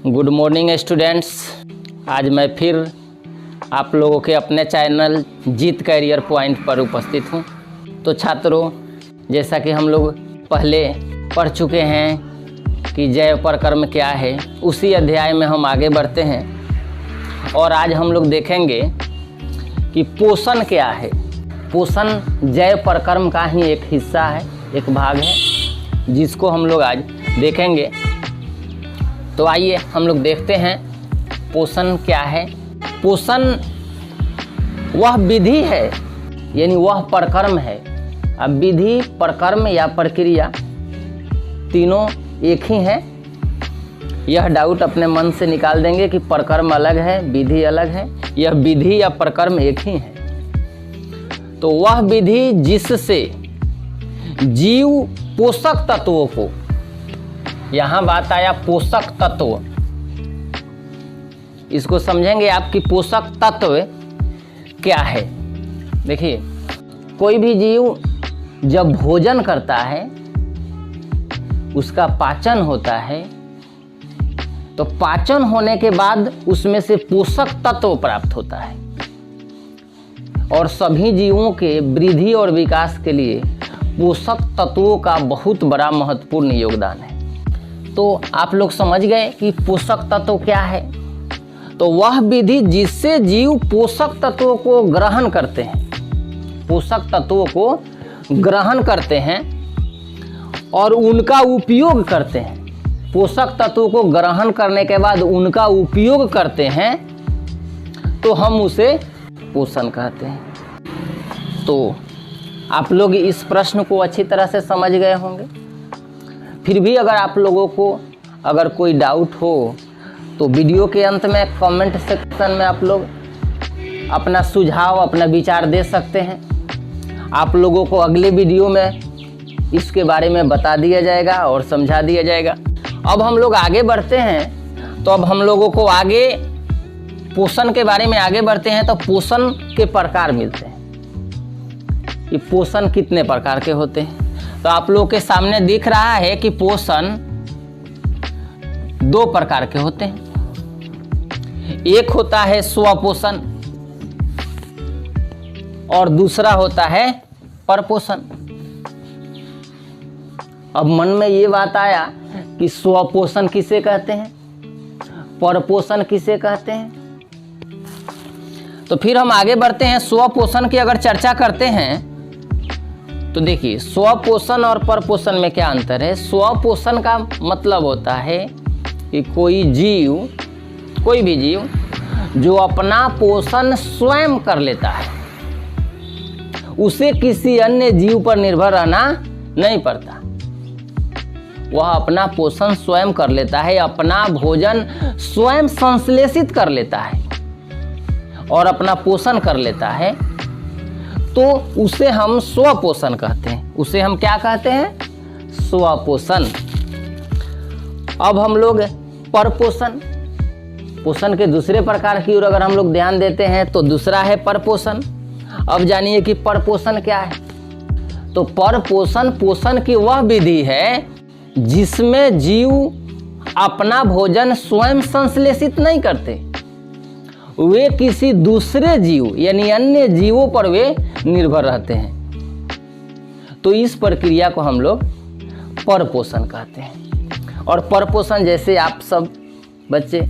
Good morning students. आज मैं फिर आप लोगों के अपने चैनल जीत कैरियर पॉइंट पर उपस्थित हूँ। तो छात्रों, जैसा कि हम लोग पहले पढ़ चुके हैं कि जय परकर्म क्या है, उसी अध्याय में हम आगे बढ़ते हैं और आज हम लोग देखेंगे कि पोषण क्या है। पोषण जय परकर्म का ही एक हिस्सा है, एक भाग है, जिसको हम लोग आज देखेंगे। तो आइए हम लोग देखते हैं पोषण क्या है। पोषण वह विधि है, यानी वह परकर्म है। अब विधि, परकर्म या प्रक्रिया तीनों एक ही हैं। यह डाउट अपने मन से निकाल देंगे कि परकर्म अलग है, विधि अलग है। यह विधि या परकर्म एक ही है। तो वह विधि जिससे जीव पोषक तत्वों को, यहाँ बात आया पोषक तत्व, इसको समझेंगे आप कि पोषक तत्व क्या है। देखिए, कोई भी जीव जब भोजन करता है, उसका पाचन होता है, तो पाचन होने के बाद उसमें से पोषक तत्व प्राप्त होता है और सभी जीवों के वृद्धि और विकास के लिए पोषक तत्वों का बहुत बड़ा महत्वपूर्ण योगदान है। तो आप लोग समझ गए कि पोषक तत्व क्या है। तो वह विधि जिससे जीव पोषक तत्वों को ग्रहण करते हैं, पोषक तत्वों को ग्रहण करते हैं और उनका उपयोग करते हैं। पोषक तत्वों को ग्रहण करने के बाद उनका उपयोग करते हैं, तो हम उसे पोषण कहते हैं। तो आप लोग इस प्रश्न को अच्छी तरह से समझ गए होंगे। फिर भी अगर आप लोगों को अगर कोई डाउट हो तो वीडियो के अंत में कमेंट सेक्शन में आप लोग अपना सुझाव, अपना विचार दे सकते हैं। आप लोगों को अगले वीडियो में इसके बारे में बता दिया जाएगा और समझा दिया जाएगा। अब हम लोग आगे बढ़ते हैं। तो अब हम लोगों को आगे पोषण के बारे में आगे बढ़ते हैं। तो पोषण के प्रकार मिलते हैं कि पोषण कितने प्रकार के होते हैं। तो आप लोगों के सामने दिख रहा है कि पोषण दो प्रकार के होते हैं। एक होता है स्वपोषण और दूसरा होता है परपोषण। अब मन में ये बात आया कि स्वपोषण किसे कहते हैं, परपोषण किसे कहते हैं। तो फिर हम आगे बढ़ते हैं। स्वपोषण की अगर चर्चा करते हैं तो देखिए, स्वपोषण और परपोषण में क्या अंतर है। स्वपोषण का मतलब होता है कि कोई भी जीव जो अपना पोषण स्वयं कर लेता है, उसे किसी अन्य जीव पर निर्भर रहना नहीं पड़ता। वह अपना पोषण स्वयं कर लेता है, अपना भोजन स्वयं संश्लेषित कर लेता है और अपना पोषण कर लेता है, तो उसे हम स्वपोषण कहते हैं। उसे हम क्या कहते हैं? स्वपोषण। अब हम लोग परपोषण, पोषण के दूसरे प्रकार की ओर अगर हम लोग ध्यान देते हैं तो दूसरा है परपोषण। अब जानिए कि परपोषण क्या है। तो परपोषण पोषण की वह विधि है जिसमें जीव अपना भोजन स्वयं संश्लेषित नहीं करते, वे किसी दूसरे जीव यानी अन्य जीवों पर वे निर्भर रहते हैं। तो इस प्रक्रिया को हम लोग परपोषण कहते हैं। और परपोषण, जैसे आप सब बच्चे,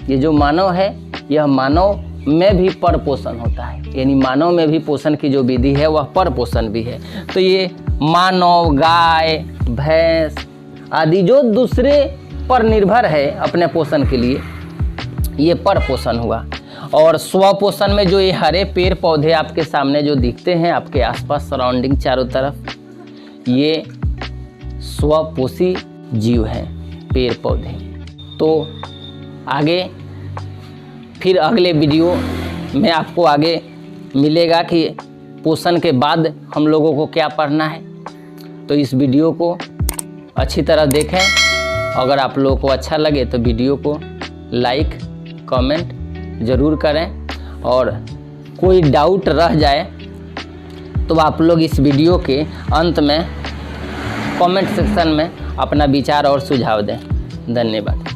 ये जो मानव है, यह मानव में भी परपोषण होता है, यानी मानव में भी पोषण की जो विधि है वह परपोषण भी है। तो ये मानव, गाय, भैंस आदि जो दूसरे पर निर्भर है अपने पोषण के लिए, ये परपोषण हुआ। और स्वपोषण में जो ये हरे पेड़ पौधे आपके सामने जो दिखते हैं, आपके आसपास सराउंडिंग चारों तरफ, ये स्वपोषी जीव हैं, पेड़ पौधे। तो आगे फिर अगले वीडियो में आपको आगे मिलेगा कि पोषण के बाद हम लोगों को क्या पढ़ना है। तो इस वीडियो को अच्छी तरह देखें। अगर आप लोगों को अच्छा लगे तो वीडियो को लाइक, कमेंट ज़रूर करें। और कोई डाउट रह जाए तो आप लोग इस वीडियो के अंत में कमेंट सेक्शन में अपना विचार और सुझाव दें। धन्यवाद।